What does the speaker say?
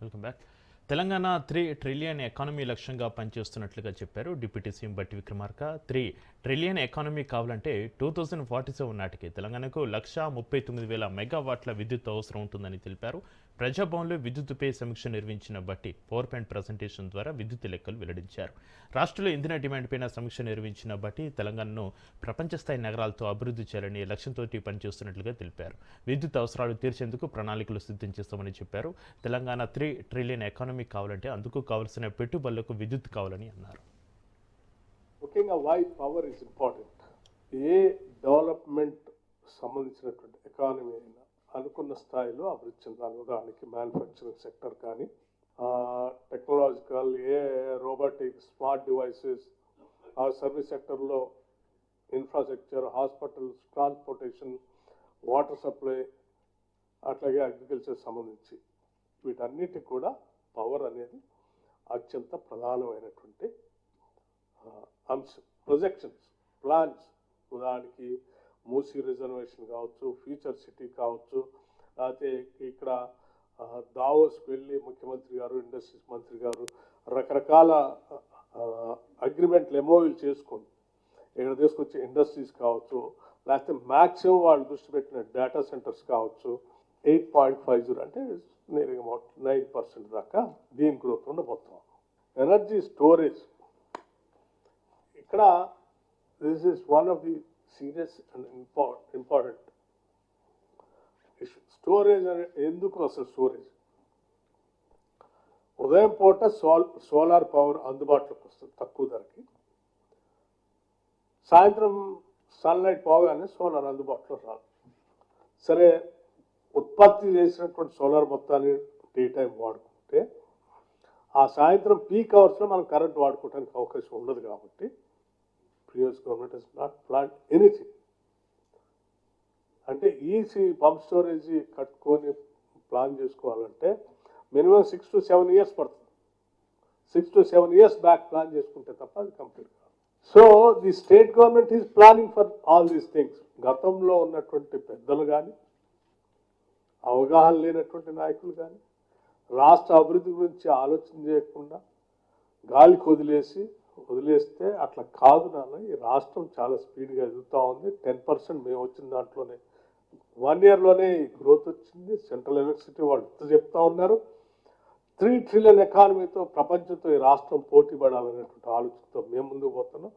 Welcome back. Telangana 3 trillion economy లక్ష్యంగా పనిచేస్తున్నట్లుగా చెప్పారు deputy CM బట్టి విక్రమార్క. 3 ట్రిలియన్ ఎకానమీ కావాలంటే 2047 నాటికి తెలంగాణకు 139,000 మెగావాట్ల విద్యుత్ అవసరం ఉంటుందని తెలిపారు. ప్రజాభవన్లో విద్యుత్తుపై సమీక్ష నిర్వహించిన బట్టి పవర్ పాయింట్ ప్రజెంటేషన్ ద్వారా విద్యుత్ లెక్కలు వెల్లడించారు. రాష్ట్రంలో ఇంధన డిమాండ్పైన సమీక్ష నిర్వహించిన బట్టి తెలంగాణను ప్రపంచ స్థాయి నగరాలతో అభివృద్ధి చేయాలని లక్ష్యంతో పనిచేస్తున్నట్లుగా తెలిపారు. విద్యుత్ అవసరాలు తీర్చేందుకు ప్రణాళికలు సిద్ధం చేస్తామని చెప్పారు. తెలంగాణ 3 ట్రిలియన్ ఎకానమీ కావాలంటే అందుకు కావలసిన పెట్టుబడులకు విద్యుత్ కావాలని అన్నారు. ముఖ్యంగా వై పవర్ ఇస్ ఇంపార్టెంట్. ఏ డెవలప్మెంట్ సంబంధించినటువంటి ఎకానమీ అయినా అనుకున్న స్థాయిలో అభివృద్ధి చెందాలి. ఉదాహరణకి మ్యానుఫ్యాక్చరింగ్ సెక్టర్ కానీ, టెక్నాలజికల్, రోబోటిక్స్, స్మార్ట్ డివైసెస్, ఆ సర్వీస్ సెక్టర్లో infrastructure, hospitals, transportation, water supply, అట్లాగే అగ్రికల్చర్ సంబంధించి వీటన్నిటికి కూడా పవర్ అనేది అత్యంత ప్రధానమైనటువంటి అంశం. ప్రొజెక్షన్స్, ప్లాన్స్, ఉదాహరణకి మూసీ రిజర్వేషన్ కావచ్చు, ఫ్యూచర్ సిటీ కావచ్చు, లేకపోతే ఇక్కడ దావోస్కి వెళ్ళి ముఖ్యమంత్రి గారు, ఇండస్ట్రీస్ మంత్రి గారు రకరకాల అగ్రిమెంట్లు ఎంఓయూలు చేసుకొని ఇక్కడ తీసుకొచ్చే ఇండస్ట్రీస్ కావచ్చు, లేకపోతే మ్యాక్సిమం వాళ్ళు దృష్టి పెట్టిన డేటా సెంటర్స్ కావచ్చు. 8.50 అంటే నేరుగా 9% దాకా దీని గ్రోత్ ఉండబోతాం. ఎనర్జీ స్టోరేజ్, ఇక్కడ this is one of the serious and important issue. Storage అనే ఎందుకు అసలు స్టోరేజ్? ఉదయం పూట సోలార్ పవర్ అందుబాటులోకి వస్తుంది తక్కువ ధరకి. సాయంత్రం సన్లైట్ పోగానే సోలార్ అందుబాటులో రాదు. సరే, ఉత్పత్తి చేసినటువంటి సోలార్ మొత్తాన్ని డే టైం వాడుకుంటే ఆ సాయంత్రం పీక్ అవర్స్లో మనం కరెంట్ వాడుకోవడానికి అవకాశం ఉండదు. కాబట్టి previous government has not plan anything. అంటే ఈసీ పంప్ స్టోరేజ్ కట్టుకొని ప్లాన్ చేసుకోవాలంటే మినిమం 6 to 7 years పడుతుంది. 6 to 7 years బ్యాక్ ప్లాన్ చేసుకుంటే తప్ప అది కంప్లీట్ కాదు. So the state government is planning for all these things. గతంలో ఉన్నటువంటి పెద్దలు కానీ, అవగాహన లేనటువంటి నాయకులు కానీ రాష్ట్ర అభివృద్ధి గురించి ఆలోచన చేయకుండా గాలికి వదిలేస్తే అట్లా కాదు నాన్న. ఈ రాష్ట్రం చాలా స్పీడ్గా ఎదుగుతూ ఉంది. 10% మేము వచ్చిన దాంట్లోనే 1 yearలోనే గ్రోత్ వచ్చింది. సెంట్రల్ ఎలక్ట్రిసిటీ వాళ్ళు చెప్తా ఉన్నారు. 3 ట్రిలియన్ ఎకానమీతో ప్రపంచంతో ఈ రాష్ట్రం పోటీ పడాలనేటువంటి ఆలోచనతో మేము ముందుకు పోతున్నాం.